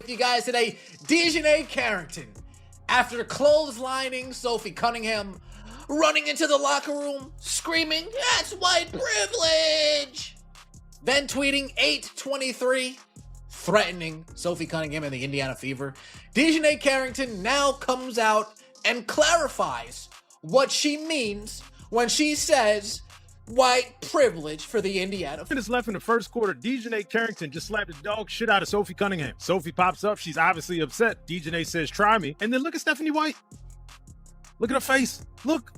You guys today, DiJonai Carrington, after clotheslining Sophie Cunningham, running into the locker room, screaming, "That's white privilege!" Then tweeting 8/23, threatening Sophie Cunningham and the Indiana Fever. DiJonai Carrington now comes out and clarifies what she means when she says white privilege for the Indiana. Minutes left in the first quarter. DiJonai Carrington just slapped the dog shit out of Sophie Cunningham. Sophie pops up. She's obviously upset. DiJonai says, "Try me." And then look at Stephanie White. Look at her face. Look.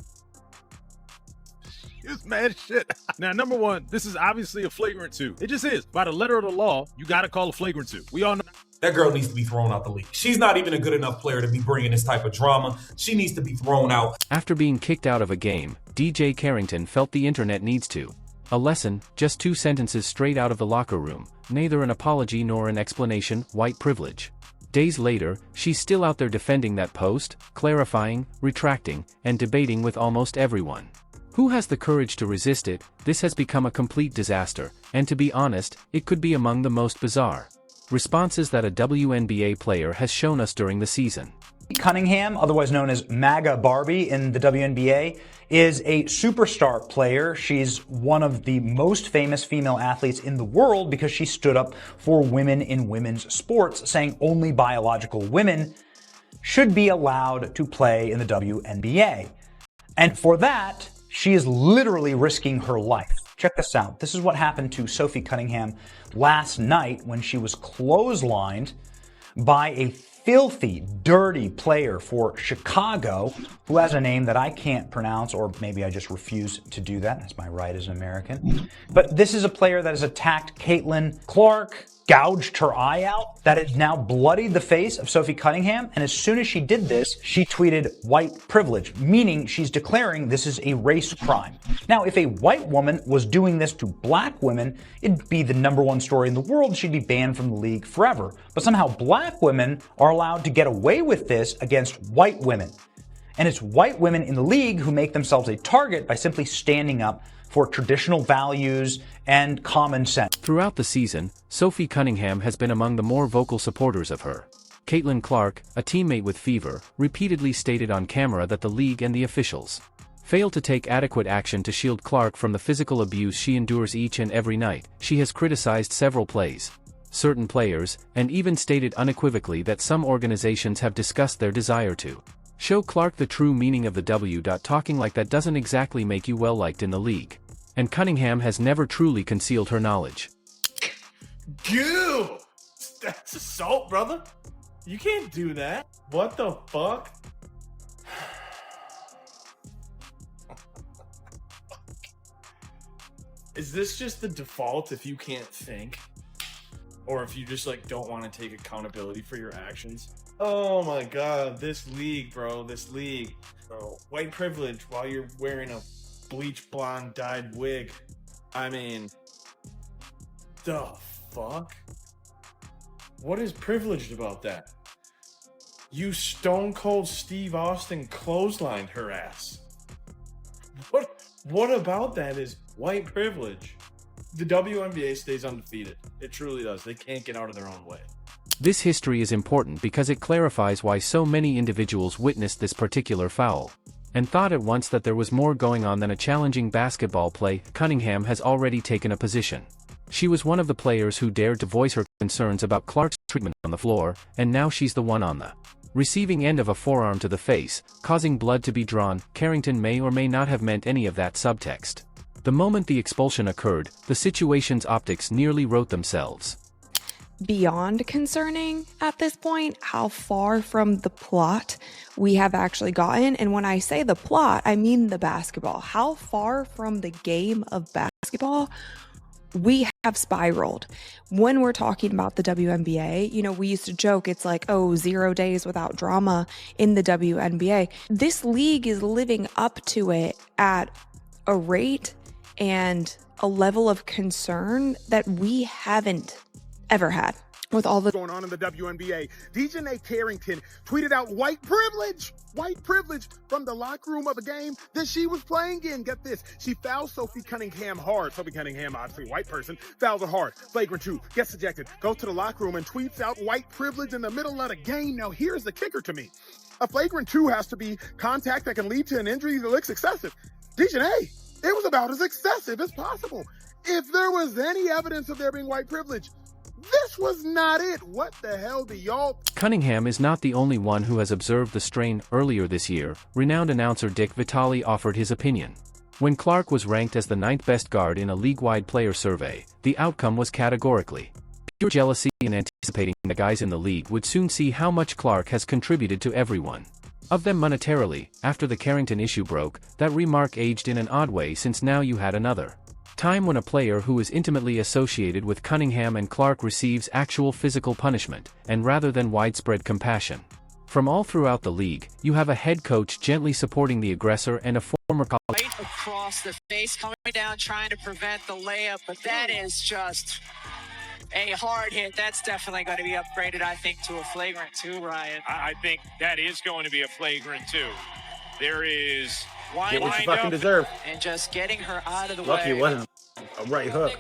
She's mad as shit. Now, number one, this is obviously a flagrant 2. It just is. By the letter of the law, you got to call a flagrant 2. We all know. That girl needs to be thrown out the league. She's not even a good enough player to be bringing this type of drama. She needs to be thrown out. After being kicked out of a game, DJ Carrington felt the internet needs to. A lesson, just 2 sentences straight out of the locker room, neither an apology nor an explanation, white privilege. Days later, she's still out there defending that post, clarifying, retracting, and debating with almost everyone. Who has the courage to resist it? This has become a complete disaster, and to be honest, it could be among the most bizarre responses that a WNBA player has shown us during the season. Cunningham, otherwise known as MAGA Barbie in the WNBA, is a superstar player. She's one of the most famous female athletes in the world because she stood up for women in women's sports, saying only biological women should be allowed to play in the WNBA. And for that, she is literally risking her life. Check this out. This is what happened to Sophie Cunningham last night when she was clotheslined by a filthy, dirty player for Chicago who has a name that I can't pronounce, or maybe I just refuse to do that. That's my right as an American. But this is a player that has attacked Caitlin Clark, gouged her eye out, that has now bloodied the face of Sophie Cunningham. And as soon as she did this, she tweeted white privilege, meaning she's declaring this is a race crime. Now, if a white woman was doing this to black women, it'd be the #1 story in the world. She'd be banned from the league forever. But somehow black women are allowed to get away with this against white women. And it's white women in the league who make themselves a target by simply standing up for traditional values and common sense. Throughout the season, Sophie Cunningham has been among the more vocal supporters of her. Caitlin Clark, a teammate with Fever, repeatedly stated on camera that the league and the officials failed to take adequate action to shield Clark from the physical abuse she endures each and every night. She has criticized several plays, certain players, and even stated unequivocally that some organizations have discussed their desire to show Clark the true meaning of the W. Talking like that doesn't exactly make you well liked in the league. And Cunningham has never truly concealed her knowledge. Dude, that's assault, brother. You can't do that. What the fuck? Is this just the default if you can't think? Or if you just like don't want to take accountability for your actions? Oh my god, this league, bro, this league. Bro, white privilege while you're wearing a bleach blonde dyed wig. I mean, the fuck? What is privileged about that? You stone cold Steve Austin clotheslined her ass. What about that is white privilege? The WNBA stays undefeated. It truly does. They can't get out of their own way. This history is important because it clarifies why so many individuals witnessed this particular foul and thought at once that there was more going on than a challenging basketball play. Cunningham has already taken a position. She was one of the players who dared to voice her concerns about Clark's treatment on the floor, and now she's the one on the receiving end of a forearm to the face, causing blood to be drawn. Carrington may or may not have meant any of that subtext. The moment the expulsion occurred, the situation's optics nearly wrote themselves. Beyond concerning at this point how far from the plot we have actually gotten. And when I say the plot, I mean the basketball. How far from the game of basketball we have spiraled. When we're talking about the WNBA, you know, we used to joke, it's like, oh, 0 days without drama in the WNBA. This league is living up to it at a rate and a level of concern that we haven't ever had. with all the going on in the WNBA. DiJonai Carrington tweeted out white privilege from the locker room of a game that she was playing in. Get this, she fouled Sophie Cunningham hard. Sophie Cunningham, obviously a white person, fouls her hard. Flagrant 2, gets ejected, goes to the locker room and tweets out white privilege in the middle of the game. Now here's the kicker to me. A flagrant 2 has to be contact that can lead to an injury that looks excessive. DiJonai, it was about as excessive as possible. If there was any evidence of there being white privilege, this was not it. What the hell do y'all... Cunningham is not the only one who has observed the strain. Earlier this year, renowned announcer Dick Vitale offered his opinion. When Clark was ranked as the 9th best guard in a league-wide player survey, the outcome was categorically pure jealousy and anticipating the guys in the league would soon see how much Clark has contributed to everyone. Of them monetarily, after the Carrington issue broke, that remark aged in an odd way since now you had another time when a player who is intimately associated with Cunningham and Clark receives actual physical punishment, and rather than widespread compassion. From all throughout the league, you have a head coach gently supporting the aggressor and a former college right across the face, coming down trying to prevent the layup, but that is just a hard hit. That's definitely going to be upgraded, I think, to a flagrant 2, Ryan. I think that is going to be a flagrant 2. There is Get what you lined fucking up deserve. And just getting her out of the Lucky way. it wasn't a right hook.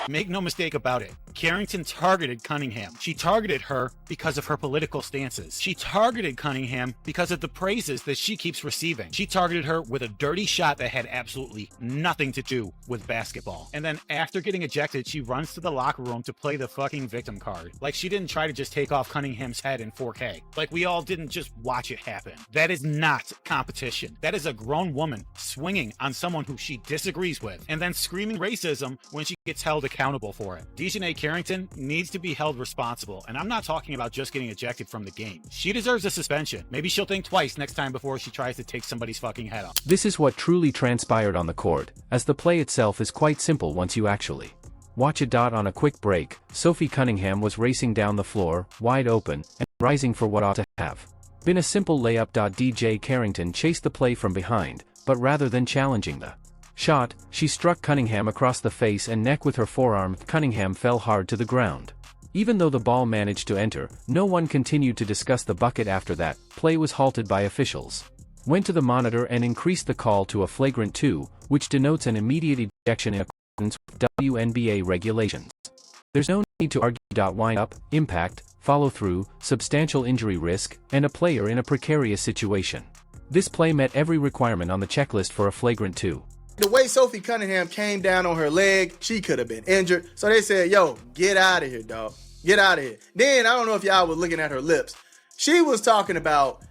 Make no mistake about it, Carrington targeted Cunningham. She targeted her because of her political stances. She targeted Cunningham because of the praises that she keeps receiving. She targeted her with a dirty shot that had absolutely nothing to do with basketball. And then after getting ejected, she runs to the locker room to play the fucking victim card. Like she didn't try to just take off Cunningham's head in 4K. Like we all didn't just watch it happen. That is not competition. That is a grown woman swinging on someone who she disagrees with and then screaming racism when she gets held accountable for it. DiJonai Carrington needs to be held responsible, and I'm not talking about just getting ejected from the game. She deserves a suspension. Maybe she'll think twice next time before she tries to take somebody's fucking head off. This is what truly transpired on the court, as the play itself is quite simple once you actually watch it. On a quick break, Sophie Cunningham was racing down the floor, wide open, and rising for what ought to have been a simple layup. DJ Carrington chased the play from behind, but rather than challenging the shot, she struck Cunningham across the face and neck with her forearm. Cunningham fell hard to the ground. Even though the ball managed to enter, no one continued to discuss the bucket after that. Play was halted by officials. Went to the monitor and increased the call to a flagrant 2, which denotes an immediate ejection in accordance with WNBA regulations. There's no need to argue. Wind up, impact, follow through, substantial injury risk, and a player in a precarious situation. This play met every requirement on the checklist for a flagrant 2. The way Sophie Cunningham came down on her leg, she could have been injured. So they said, yo, get out of here, dog. Get out of here. Then, I don't know if y'all was looking at her lips. She was talking about,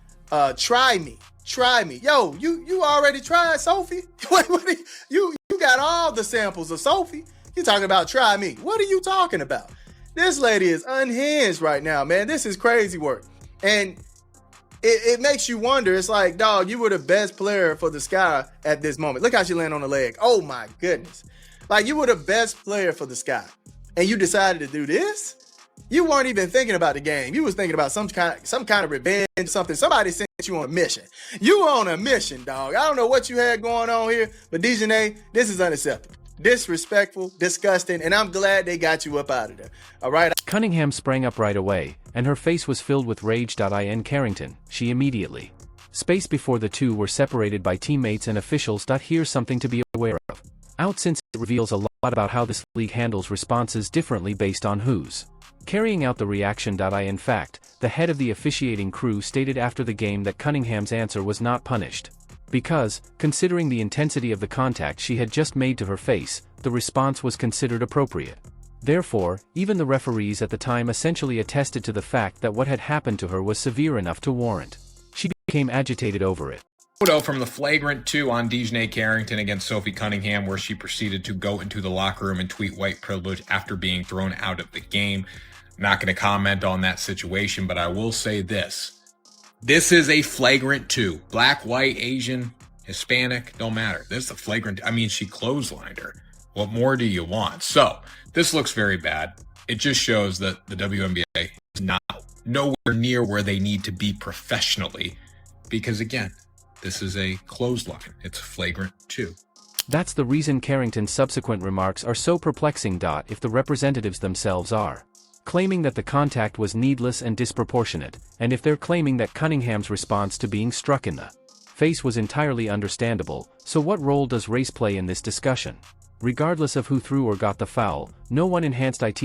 try me. Yo, you already tried Sophie? You got all the samples of Sophie. You talking about try me. What are you talking about? This lady is unhinged right now, man. This is crazy work. And it makes you wonder. It's like, dog, you were the best player for the Sky at this moment. Look how she landed on the leg. Oh my goodness. Like, you were the best player for the Sky, and you decided to do this? You weren't even thinking about the game. You was thinking about some kind of revenge, something. Somebody sent you on a mission. You were on a mission, dog. I don't know what you had going on here, but DiJonai, this is unacceptable. Disrespectful, disgusting, and I'm glad they got you up out of there. All right. Cunningham sprang up right away, and her face was filled with rage. In Carrington, she immediately space before the two were separated by teammates and officials. Here's something to be aware of. Out, since it reveals a lot about how this league handles responses differently based on who's carrying out the reaction. In fact, the head of the officiating crew stated after the game that Cunningham's answer was not punished, because, considering the intensity of the contact she had just made to her face, the response was considered appropriate. Therefore, even the referees at the time essentially attested to the fact that what had happened to her was severe enough to warrant. She became agitated over it. Photo from the flagrant 2 on DiJonai Carrington against Sophie Cunningham, where she proceeded to go into the locker room and tweet white privilege after being thrown out of the game. I'm not going to comment on that situation, but I will say this. This is a flagrant 2. Black, white, Asian, Hispanic, don't matter. This is a flagrant. I mean, she clotheslined her. What more do you want? So, this looks very bad. It just shows that the WNBA is nowhere near where they need to be professionally. Because again, this is a clothesline. It's a flagrant 2. That's the reason Carrington's subsequent remarks are so perplexing. If the representatives themselves are claiming that the contact was needless and disproportionate, and if they're claiming that Cunningham's response to being struck in the face was entirely understandable, so what role does race play in this discussion? Regardless of who threw or got the foul, no one enhanced it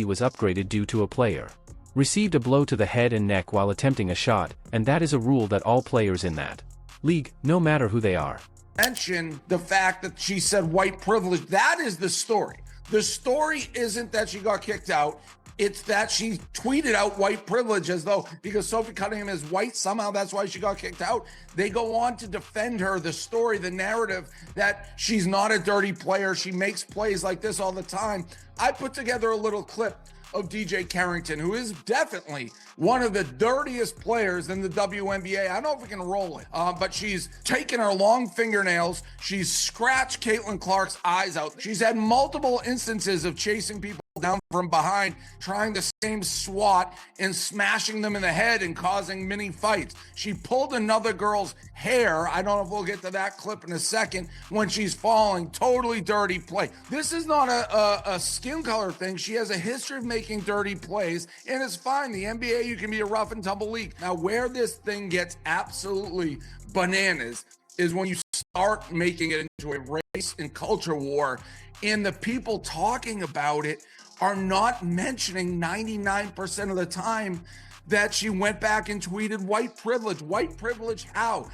was upgraded due to a player received a blow to the head and neck while attempting a shot, and that is a rule that all players in that league, no matter who they are. Mention the fact that she said white privilege. That is the story. The story isn't that she got kicked out. It's that she tweeted out white privilege as though because Sophie Cunningham is white, somehow that's why she got kicked out. They go on to defend her, the story, the narrative that she's not a dirty player. She makes plays like this all the time. I put together a little clip of DiJonai Carrington, who is definitely one of the dirtiest players in the WNBA. I don't know if we can roll it, but she's taken her long fingernails. She's scratched Caitlin Clark's eyes out. She's had multiple instances of chasing people down from behind, trying the same swat and smashing them in the head and causing mini fights. She pulled another girl's hair. I don't know if we'll get to that clip in a second when she's falling. Totally dirty play. This is not a skin color thing. She has a history of making dirty plays, and it's fine. The NBA, you can be a rough and tumble league. Now, where this thing gets absolutely bananas is when you start making it into a race and culture war, and the people talking about it are not mentioning 99% of the time that she went back and tweeted white privilege. White privilege how?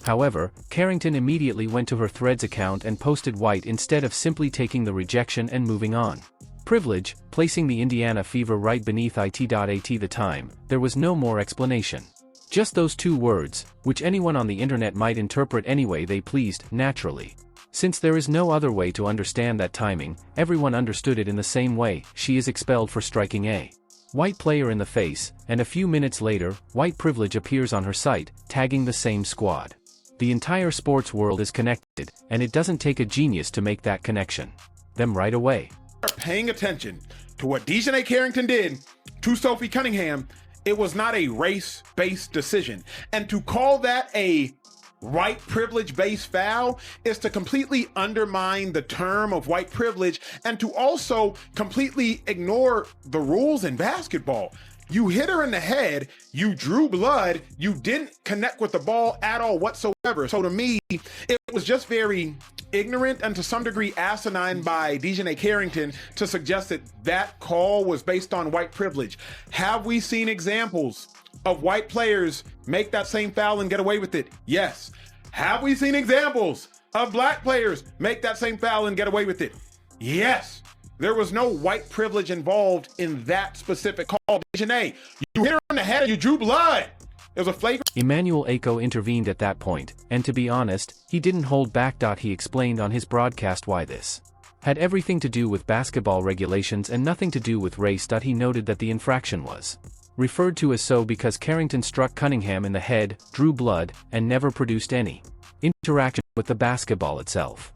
However, Carrington immediately went to her Threads account and posted white instead of simply taking the rejection and moving on. Privilege, placing the Indiana Fever right beneath it. The time, there was no more explanation. Just those two words, which anyone on the internet might interpret any way they pleased, naturally. Since there is no other way to understand that timing, everyone understood it in the same way. She is expelled for striking a white player in the face, and a few minutes later, white privilege appears on her site, tagging the same squad. The entire sports world is connected, and it doesn't take a genius to make that connection. Them right away. Paying attention to what DiJonai Carrington did to Sophie Cunningham, it was not a race-based decision. And to call that a white privilege-based foul is to completely undermine the term of white privilege and to also completely ignore the rules in basketball. You hit her in the head, you drew blood, you didn't connect with the ball at all whatsoever. So to me, it was just very ignorant and to some degree asinine by DiJonai Carrington to suggest that that call was based on white privilege. Have we seen examples of white players make that same foul and get away with it? Yes. Have we seen examples of black players make that same foul and get away with it? Yes. There was no white privilege involved in that specific call. DiJonai, you hit her in the head and you drew blood. It was a flagrant. Emmanuel Aiko intervened at that point, and to be honest, he didn't hold back. He explained on his broadcast why this had everything to do with basketball regulations and nothing to do with race. He noted that the infraction was referred to as so because Carrington struck Cunningham in the head, drew blood, and never produced any interaction with the basketball itself.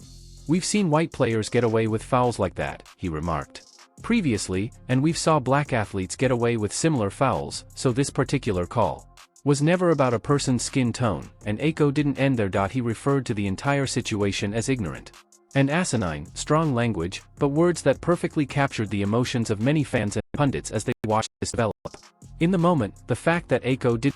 We've seen white players get away with fouls like that, he remarked previously, and we've saw black athletes get away with similar fouls, so this particular call was never about a person's skin tone, and Aiko didn't end there. He referred to the entire situation as ignorant and asinine, strong language, but words that perfectly captured the emotions of many fans and pundits as they watched this develop. In the moment, the fact that Aiko did